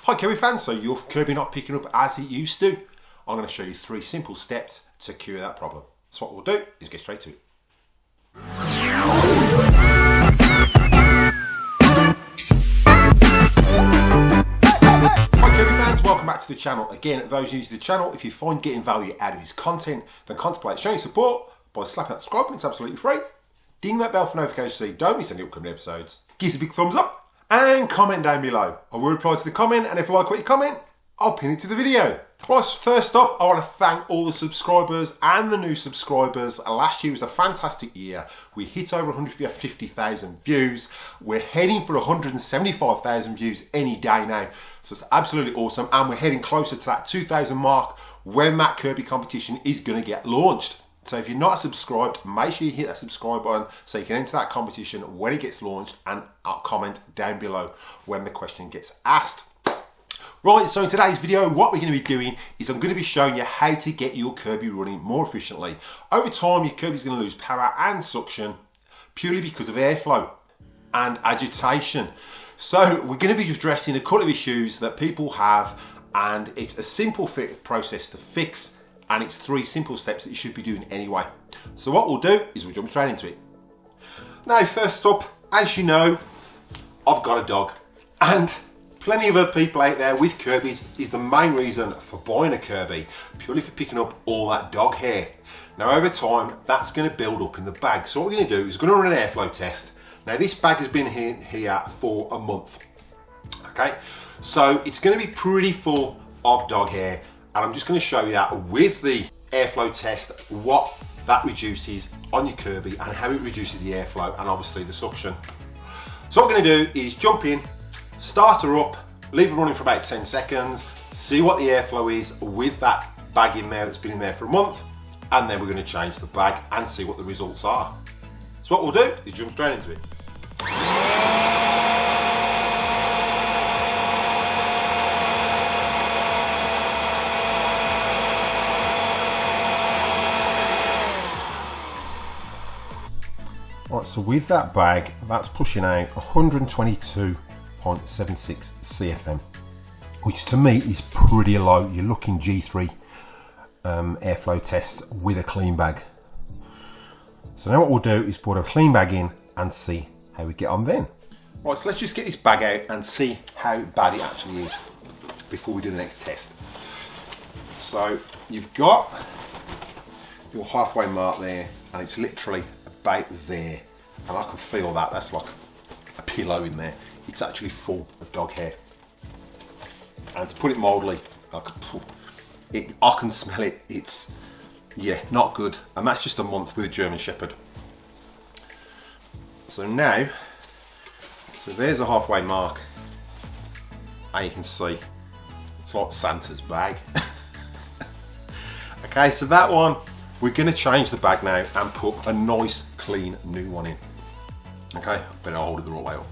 Hi Kirby fans, so your Kirby not picking up as it used to. I'm going to show you 3 simple steps to cure that problem. So what we'll do is get straight to it. Hi Kirby fans, welcome back to the channel. Again, those new to the channel, if you find getting value out of this content, then contemplate showing support by slapping that subscribe button. It's absolutely free. Ding that bell for notifications so you don't miss any upcoming episodes. Give us a big thumbs up and comment down below. I will reply to the comment, and if I like what you comment, I'll pin it to the video. Right, so first up, I want to thank all the subscribers and the new subscribers. Last year was a fantastic year. We hit over 150,000 views. We're heading for 175,000 views any day now. So it's absolutely awesome. And we're heading closer to that 2,000 mark when that Kirby competition is going to get launched. So if you're not subscribed, make sure you hit that subscribe button so you can enter that competition when it gets launched, and I'll comment down below when the question gets asked. Right, so in today's video, what we're going to be doing is I'm going to be showing you how to get your Kirby running more efficiently. Over time, your Kirby's going to lose power and suction purely because of airflow and agitation. So we're going to be addressing a couple of issues that people have, and it's a simple process to fix. And it's 3 simple steps that you should be doing anyway. So what we'll do is we'll jump straight into it. Now, first up, as you know, I've got a dog. And plenty of other people out there with Kirby's is the main reason for buying a Kirby, purely for picking up all that dog hair. Now, over time, that's going to build up in the bag. So what we're going to do is we're going to run an airflow test. Now, this bag has been here for a month. Okay, so it's going to be pretty full of dog hair. And I'm just going to show you that with the airflow test, what that reduces on your Kirby and how it reduces the airflow and obviously the suction. So what we're going to do is jump in, start her up, leave her running for about 10 seconds, see what the airflow is with that bag in there that's been in there for a month, and then we're going to change the bag and see what the results are. So what we'll do is jump straight into it. Right, so with that bag, that's pushing out 122.76 CFM, which to me is pretty low. You're looking G3 airflow test with a clean bag. So now what we'll do is put a clean bag in and see how we get on then. Right, so let's just get this bag out and see how bad it actually is before we do the next test. So you've got your halfway mark there, and it's literally about there, and I can feel that. That's like a pillow in there. It's actually full of dog hair, and to put it mildly, I can smell it. It's, yeah, not good, and that's just a month with a German Shepherd. So now, so there's a halfway mark, and you can see it's like Santa's bag. Okay, so that one, we're going to change the bag now and put a nice clean new one in. Okay, better hold it the right way up.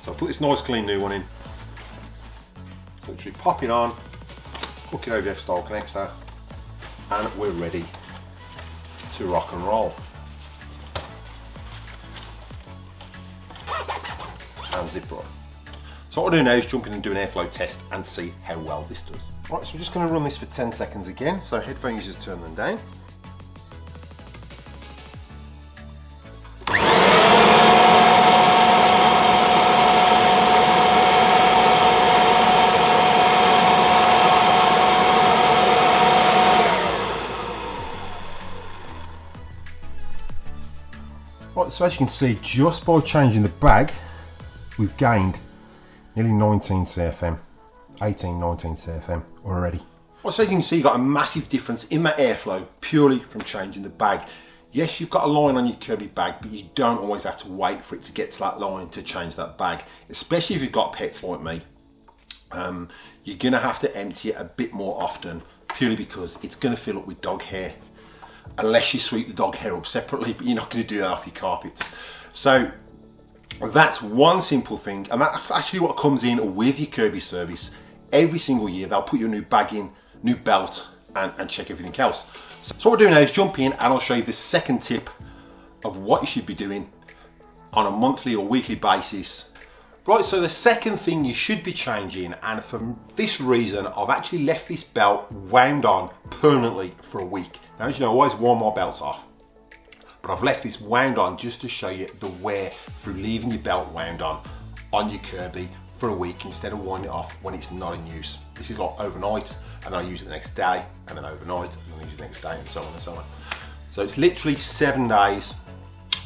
So I'll put this nice clean new one in. So literally pop it on, hook it over the F-style connector, and we're ready to rock and roll. And zip her up. So what we'll do now is jump in and do an airflow test and see how well this does. Right, so we're just going to run this for 10 seconds again. So headphone users, turn them down. Right, so as you can see, just by changing the bag, we've gained nearly 19 CFM, 18, 19 CFM already. Well, so as you can see, you've got a massive difference in that airflow purely from changing the bag. Yes, you've got a line on your Kirby bag, but you don't always have to wait for it to get to that line to change that bag, especially if you've got pets like me. You're going to have to empty it a bit more often, purely because it's going to fill up with dog hair, unless you sweep the dog hair up separately, but you're not going to do that off your carpets. So that's one simple thing, and that's actually what comes in with your Kirby service. Every single year they'll put your new bag in, new belt, and check everything else. So what we're doing now is jump in, and I'll show you the second tip of what you should be doing on a monthly or weekly basis Right, so the second thing you should be changing, and for this reason, I've actually left this belt wound on permanently for a week. Now, as you know, I always warm my belts off, but I've left this wound on just to show you the wear through leaving your belt wound on your Kirby for a week instead of winding it off when it's not in use. This is like overnight, and then I use it the next day, and then overnight, and then I use it the next day, and so on and so on. So it's literally 7 days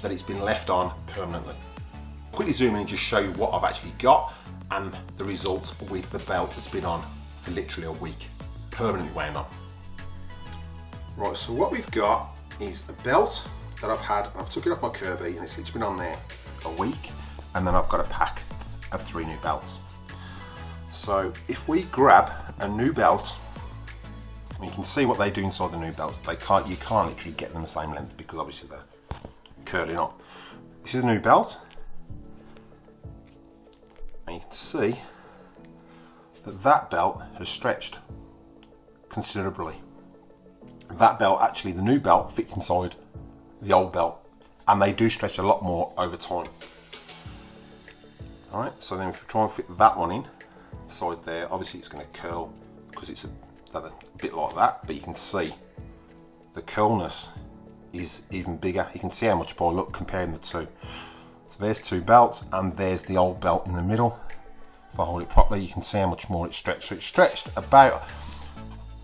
that it's been left on permanently. Quickly zoom in and just show you what I've actually got and the results with the belt that's been on for literally a week, permanently wound on. Right, so what we've got is a belt that I've had, I've took it off my Kirby and it's been on there a week, and then I've got a pack of 3 new belts. So if we grab a new belt, you can see what they do inside the new belts. You can't literally get them the same length because obviously they're curling up. This is a new belt. And you can see that belt has stretched considerably. That belt, actually the new belt, fits inside the old belt, and they do stretch a lot more over time. Alright, so then if you try and fit that one inside there, obviously it's going to curl because it's a bit like that, but you can see the curlness is even bigger. You can see how much more, look, comparing the two. So there's 2 belts, and there's the old belt in the middle. If I hold it properly, you can see how much more it's stretched. So it's stretched about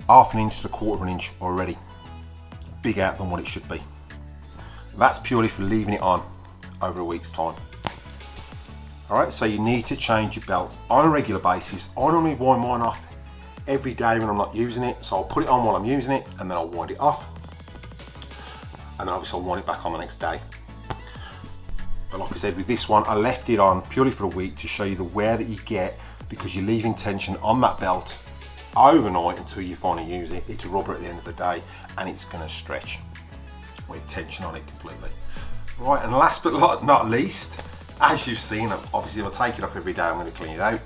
½ inch to ¼ inch already, bigger than what it should be. That's purely for leaving it on over a week's time. Alright, so you need to change your belt on a regular basis. I normally wind mine off every day when I'm not using it, so I'll put it on while I'm using it, and then I'll wind it off, and then obviously I'll wind it back on the next day. But like I said, with this one, I left it on purely for a week to show you the wear that you get, because you're leaving tension on that belt overnight until you finally use it. It's a rubber at the end of the day, and it's going to stretch with tension on it completely. Right, and last but not least, as you've seen, obviously I'll take it off every day, I'm going to clean it out.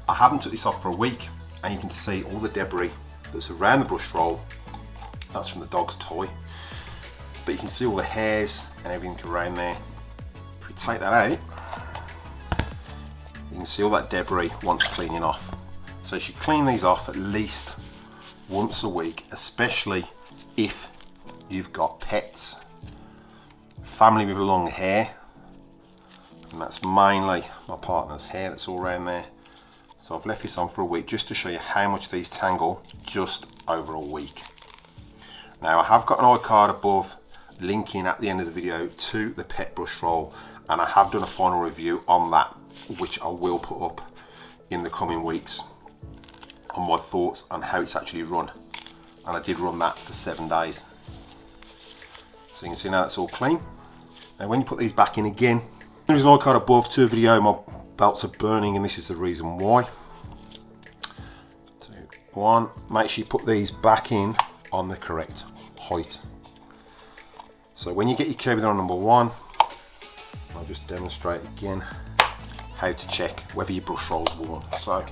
I haven't took this off for a week, and you can see all the debris that's around the brush roll. That's from the dog's toy. But you can see all the hairs and everything around there. If we take that out, you can see all that debris wants cleaning off. So you should clean these off at least once a week, especially if you've got pets, family with long hair, and that's mainly my partner's hair that's all around there. So I've left this on for a week just to show you how much these tangle just over a week. Now I have got an iCard above linking at the end of the video to the pet brush roll, and I have done a final review on that, which I will put up in the coming weeks on my thoughts on how it's actually run. And I did run that for 7 days. So you can see now it's all clean. Now when you put these back in again, there's an iCard above to the video. My belts are burning, and this is the reason why. 2, 1, make sure you put these back in on the correct height. So when you get your Kirby on number 1, I'll just demonstrate again how to check whether your brush roll is worn. So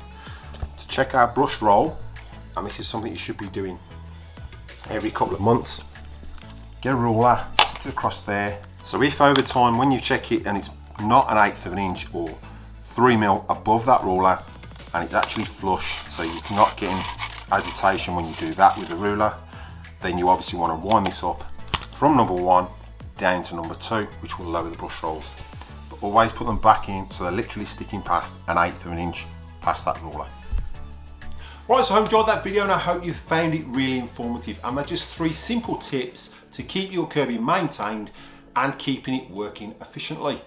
to check our brush roll, and this is something you should be doing every couple of months, get a ruler, sit it across there. So if over time when you check it and it's not 1/8 inch or 3 mil above that ruler, and it's actually flush, so you're not getting agitation when you do that with the ruler, then you obviously want to wind this up from number 1 down to number 2, which will lower the brush rolls. But always put them back in so they're literally sticking past 1/8 inch past that ruler. Right, so I hope you enjoyed that video, and I hope you found it really informative. And they're just 3 simple tips to keep your Kirby maintained and keeping it working efficiently.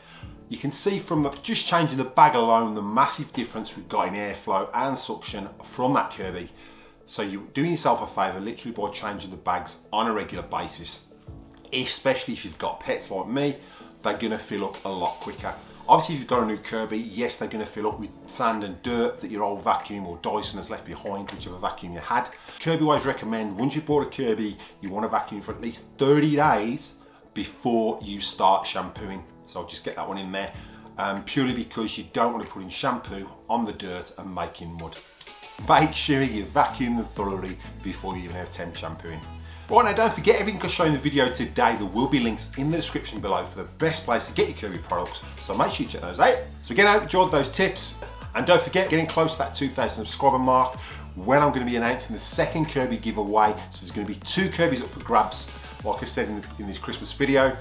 You can see from just changing the bag alone the massive difference we've got in airflow and suction from that Kirby. So you're doing yourself a favour literally by changing the bags on a regular basis. Especially if you've got pets like me, they're going to fill up a lot quicker. Obviously if you've got a new Kirby, yes, they're going to fill up with sand and dirt that your old vacuum or Dyson has left behind, whichever vacuum you had. Kirby always recommend, once you've bought a Kirby, you want to vacuum for at least 30 days before you start shampooing. So I'll just get that one in there, purely because you don't want to put in shampoo on the dirt and making mud. Make sure you vacuum them thoroughly before you even attempt shampooing. Right now, don't forget everything I show in the video today. There will be links in the description below for the best place to get your Kirby products. So make sure you check those out. So again, I hope you enjoyed those tips. And don't forget, getting close to that 2,000 subscriber mark, when I'm going to be announcing the second Kirby giveaway. So there's going to be 2 Kirbys up for grabs, like I said in this Christmas video.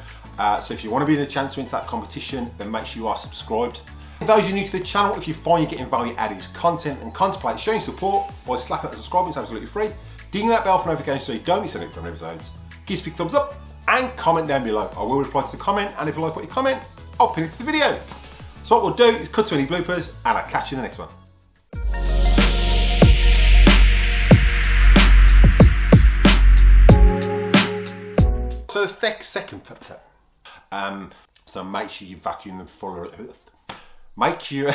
So if you want to be in a chance to enter that competition, then make sure you are subscribed. For those who are new to the channel, if you find you're getting value out of this content and contemplate showing support by slapping that subscribe, it's absolutely free. Ding that bell for notifications so you don't miss any upcoming episodes. Give us a big thumbs up and comment down below. I will reply to the comment, and if you like what you comment, I'll pin it to the video. So what we'll do is cut to any bloopers, and I'll catch you in the next one. So the second, so make sure you vacuum them full of, make sure